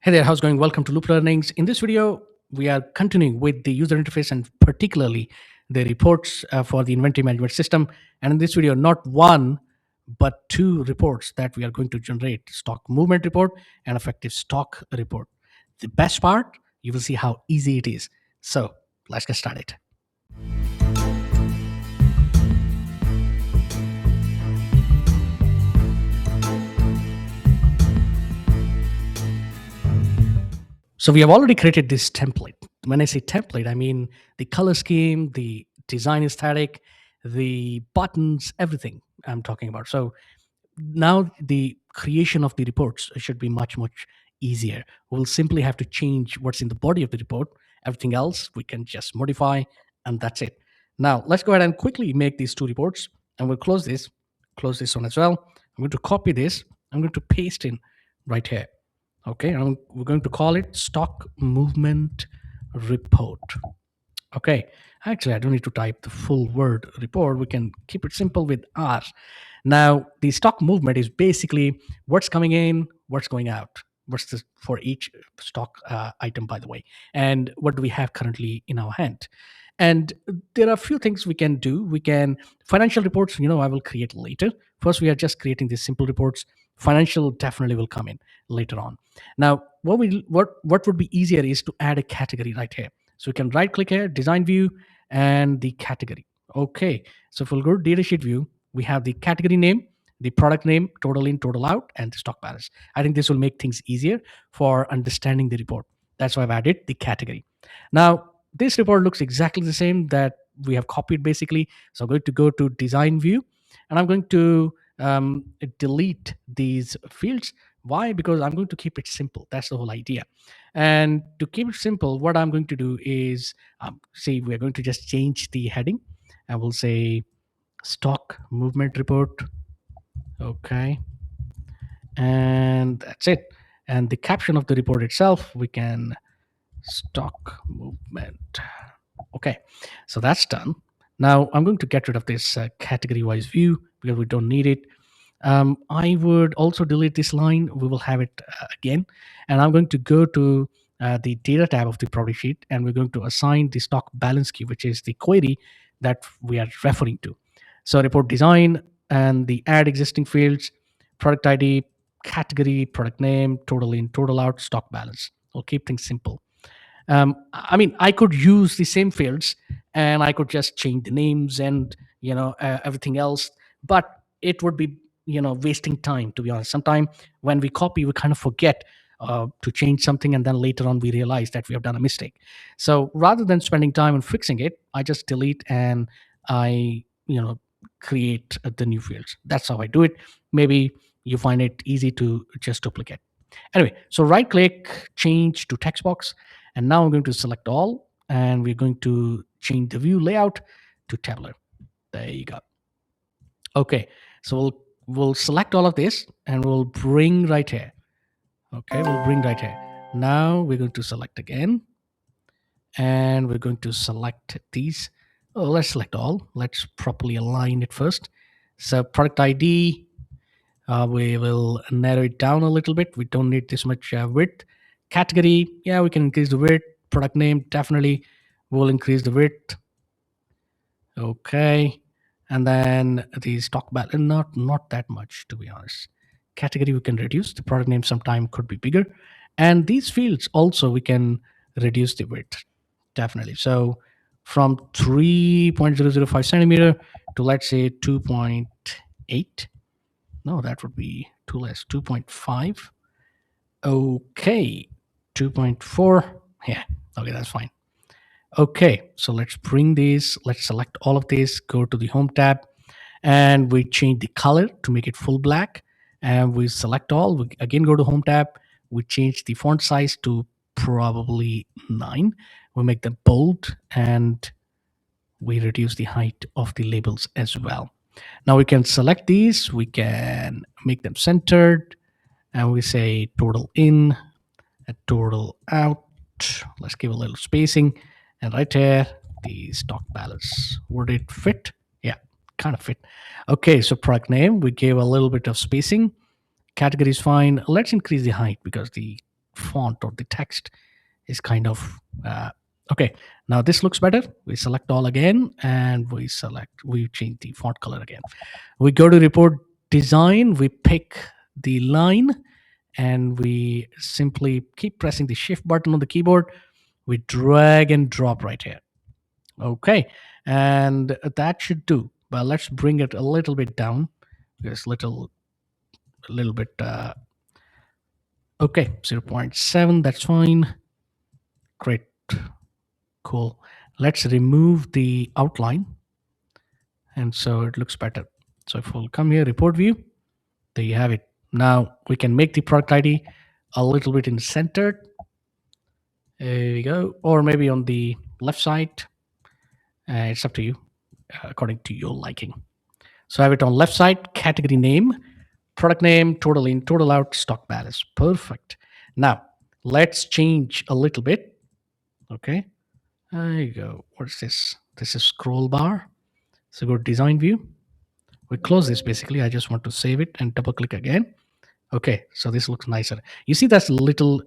Hey there, how's it going? Welcome to LoopLearnings. In this video, we are continuing with the user interface and particularly the reports for the inventory management system. And in this video, not one, but two reports that we are going to generate: stock movement report and effective stock report. The best part, you will see how easy it is. So let's get started. So we have already created this template. When I say template, I mean the color scheme, the design aesthetic, the buttons, everything I'm talking about. So now the creation of the reports should be much easier. We'll simply have to change what's in the body of the report. Everything else we can just modify, and that's it. Now let's go ahead and quickly make these two reports, and we'll close this one as well. I'm going to copy this. I'm going to paste in right here. Okay, we're going to call it stock movement report. Okay, actually, I don't need to type the full word report. We can keep it simple with R. Now, the stock movement is basically what's coming in, what's going out, what's this for each stock item, by the way, and what do we have currently in our hand. And there are a few things we can do. We can financial reports. I will create later. First, we are just creating these simple reports. Financial definitely will come in later on. Now, what would be easier is to add a category right here. So we can right click here, design view, and the category. Okay, so if we'll go to data sheet view, we have the category name, the product name, total in, total out, and the stock balance. I think this will make things easier for understanding the report. That's why I've added the category. Now, this report looks exactly the same that we have copied basically. So I'm going to go to design view, and I'm going to delete these fields. Why? Because I'm going to keep it simple. That's the whole idea. And to keep it simple, what I'm going to do is say we're going to just change the heading. I will say stock movement report. Okay. And that's it. And the caption of the report itself, we can stock movement. Okay. So that's done. Now I'm going to get rid of this category wise view because we don't need it. I would also delete this line. We will have it again. And I'm going to go to the data tab of the property sheet, and we're going to assign the stock balance key, which is the query that we are referring to. So report design and the add existing fields, product ID, category, product name, total in, total out, stock balance. We'll keep things simple. I mean, I could use the same fields and I could just change the names and everything else, but it would be wasting time, to be honest. Sometimes when we copy, we kind of forget to change something, and then later on we realize that we have done a mistake. So rather than spending time on fixing it, I just delete and I create the new fields. That's how I do it. Maybe you find it easy to just duplicate. Anyway, so right click, change to text box, and now I'm going to select all, and we're going to change the view layout to tabular. There you go. Okay, so we'll select all of this and we'll bring right here. Okay, we'll bring right here. Now we're going to select again, and we're going to select these. Oh, let's select all. Let's properly align it first. So product ID, we will narrow it down a little bit. We don't need this much width. Category, yeah, we can increase the width. Product name, definitely we'll increase the width. Okay, and then the stock balance, not that much, to be honest. Category we can reduce. The product name sometime could be bigger, and these fields also we can reduce the width, definitely. So from 3.005 centimeter to, let's say, 2.8. No, that would be too less. 2.5. Okay, 2.4. Yeah, okay, that's fine. Okay, so let's bring these, let's select all of these, go to the home tab, and we change the color to make it full black, and we select all. We again go to home tab, we change the font size to probably 9. We make them bold, and we reduce the height of the labels as well. Now we can select these, we can make them centered, and we say total in and total out. Let's give a little spacing, and right here the stock balance. Would it fit? Yeah, kind of fit. Okay, so product name, we gave a little bit of spacing. Category is fine. Let's increase the height because the font or the text is kind of okay. Now this looks better. We select all again, and we change the font color again. We go to report design, we pick the line, and we simply keep pressing the shift button on the keyboard. We drag and drop right here. Okay, and that should do. But let's bring it a little bit down. Just a little bit. Okay, 0.7. That's fine. Great, cool. Let's remove the outline, and so it looks better. So if we'll come here, report view, there you have it. Now we can make the product ID a little bit in centered. There we go, or maybe on the left side. It's up to you, according to your liking. So I have it on left side, category name, product name, total in, total out, stock balance. Perfect. Now let's change a little bit. Okay. There you go. What's this? This is scroll bar. So go to design view. We close this basically. I just want to save it and double click again. Okay, so this looks nicer. You see there's a little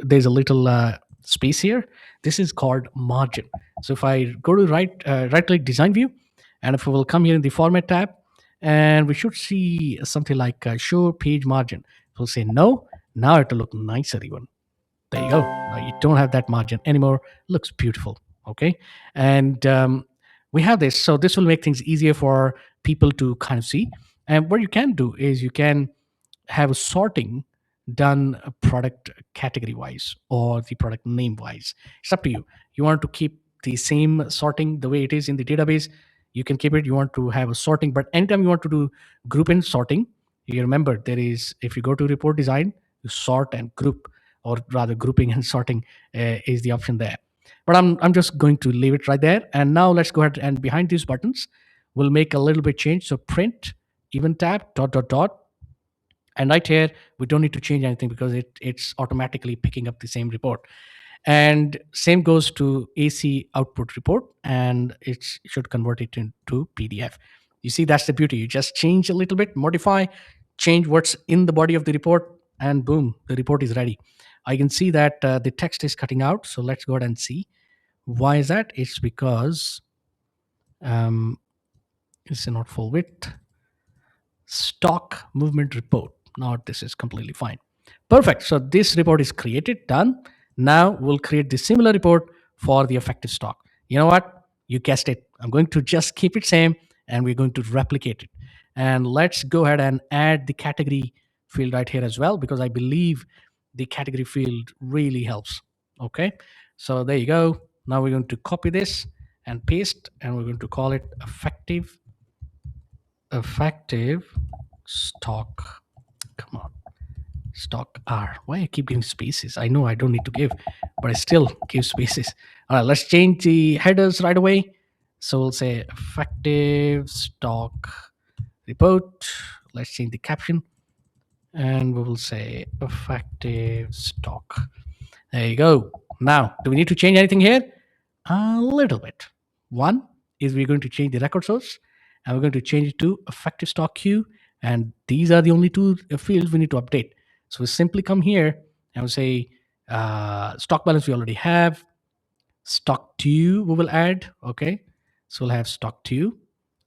space here. This is called margin. So if I go to right click design view, and if we will come here in the format tab, and we should see something like show page margin. We'll say no. Now it will look nicer even. There you go. Now you don't have that margin anymore. Looks beautiful. Okay, and we have this. So this will make things easier for people to kind of see. And what you can do is you can have a sorting done product category wise or the product name wise. It's up to you. You want to keep the same sorting the way it is in the database, you can keep it. You want to have a sorting, but anytime you want to do group and sorting, you remember there is, if you go to report design, you sort and group, or rather grouping and sorting is the option there. But I'm just going to leave it right there. And now let's go ahead and behind these buttons, we'll make a little bit change. So print event tab dot dot dot, and right here, we don't need to change anything because it's automatically picking up the same report. And same goes to AC output report, and it should convert it into PDF. You see, that's the beauty. You just change a little bit, modify, change what's in the body of the report, and boom, the report is ready. I can see that the text is cutting out. So let's go ahead and see. Why is that? It's because it's not full width. Stock movement report. Now this is completely fine. Perfect. So this report is created, done. Now we'll create the similar report for the effective stock. You know what? You guessed it. I'm going to just keep it same, and we're going to replicate it. And let's go ahead and add the category field right here as well, because I believe the category field really helps. Okay. So there you go. Now we're going to copy this and paste, and we're going to call it effective stock. Come on, stock R. Why I keep giving spaces? I know I don't need to give, but I still give spaces. All right, let's change the headers right away. So we'll say effective stock report. Let's change the caption, and we will say effective stock. There you go. Now, do we need to change anything here? A little bit. One is we're going to change the record source, and we're going to change it to effective stock queue. And these are the only two fields we need to update. So we simply come here and we say stock balance we already have. Stock due we will add. Okay. So we'll have stock due.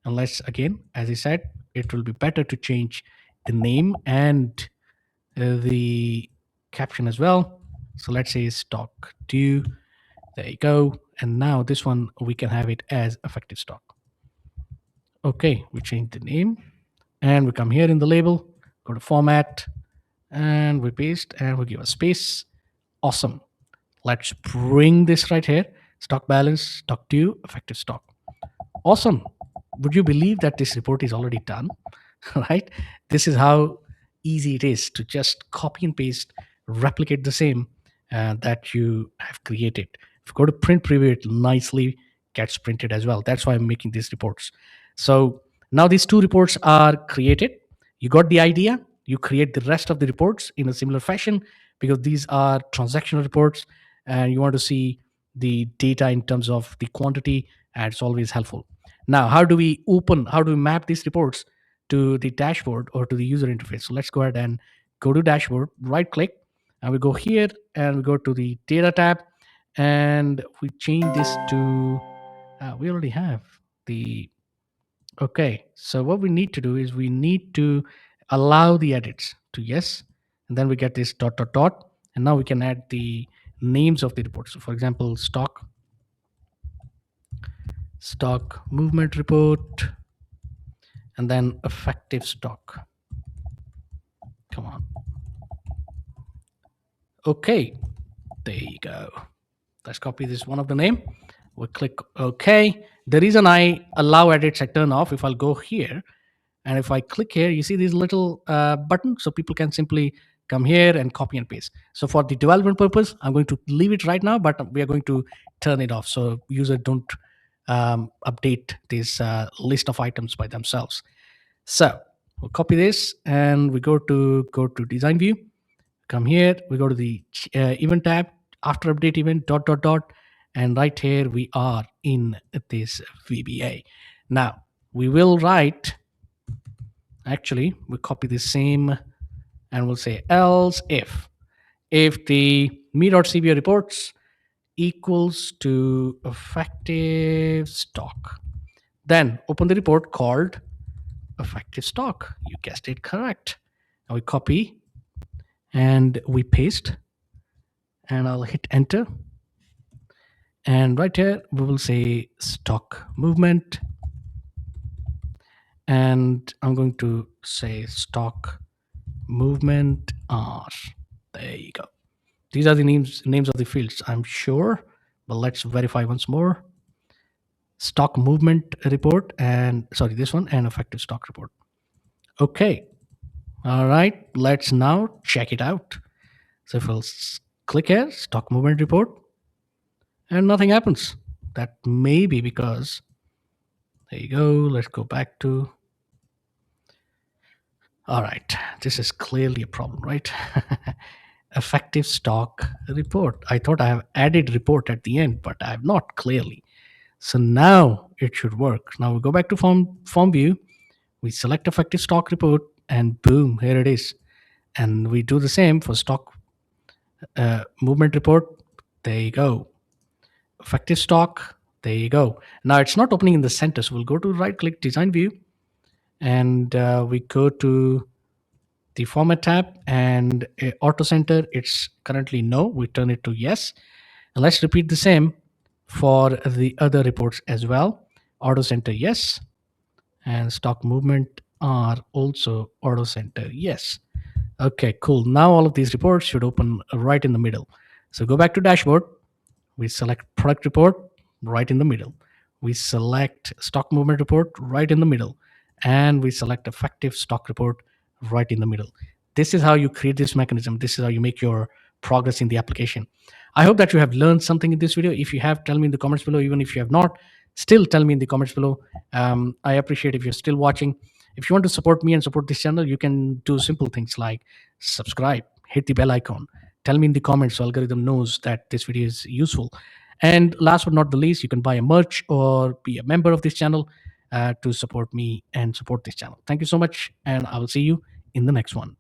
Unless, again, as I said, it will be better to change the name and the caption as well. So let's say stock due. There you go. And now this one, we can have it as effective stock. Okay, we change the name, and we come here in the label, go to format, and we paste, and we give a space. Awesome. Let's bring this right here. Stock balance, stock due, effective stock. Awesome. Would you believe that this report is already done? Right? This is how easy it is to just copy and paste, replicate the same that you have created. If you go to print preview, it nicely gets printed as well. That's why I'm making these reports. So now these two reports are created. You got the idea. You create the rest of the reports in a similar fashion, because these are transactional reports and you want to see the data in terms of the quantity, and it's always helpful. Now, how do we map these reports to the dashboard or to the user interface? So let's go ahead and go to dashboard, right click, And we go here and we go to the data tab, and we change this to, we already have the, okay. So what we need to do is we need to allow the edits to yes, and then we get this dot dot dot, and now we can add the names of the reports. So for example, stock movement report, and then effective stock. Come on. Okay, there you go. Let's copy this one of the name. We'll click OK. The reason I allow edits I turn off, if I'll go here and if I click here, you see these little button, so people can simply come here and copy and paste. So for the development purpose, I'm going to leave it right now, but we are going to turn it off so user don't update this list of items by themselves. So we'll copy this and we go to design view. Come here, we go to the event tab, after update event dot dot dot, and right here we are in this VBA. Now we will write, actually we'll copy the same and we'll say else if the me.cbo reports equals to effective stock, then open the report called effective stock. You guessed it correct. Now we copy and we paste, and I'll hit enter. And right here, we will say stock movement. And I'm going to say stock movement R. There you go. These are the names of the fields, I'm sure. But let's verify once more. Stock movement report, and sorry, this one, and effective stock report. Okay. All right. Let's now check it out. So if I'll click here, stock movement report, and nothing happens. That may be because, there you go. Let's go back to, all right. This is clearly a problem, right? Effective stock report. I thought I have added report at the end, but I have not clearly. So now it should work. Now we go back to form view. We select effective stock report, and boom, here it is. And we do the same for stock movement report. There you go. Effective stock. There you go. Now it's not opening in the center, so we'll go to right click design view, and we go to the format tab, and auto center, it's currently no, we turn it to yes. And let's repeat the same for the other reports as well. Auto center yes, and stock movement are also auto center yes. Okay, cool. Now all of these reports should open right in the middle. So go back to dashboard. We select product report right in the middle. We select stock movement report right in the middle. And we select effective stock report right in the middle. This is how you create this mechanism. This is how you make your progress in the application. I hope that you have learned something in this video. If you have, tell me in the comments below. Even if you have not, still tell me in the comments below. I appreciate if you're still watching. If you want to support me and support this channel, you can do simple things like subscribe, hit the bell icon, tell me in the comments so algorithm knows that this video is useful. And last but not the least, you can buy a merch or be a member of this channel to support me and support this channel. Thank you so much, and I will see you in the next one.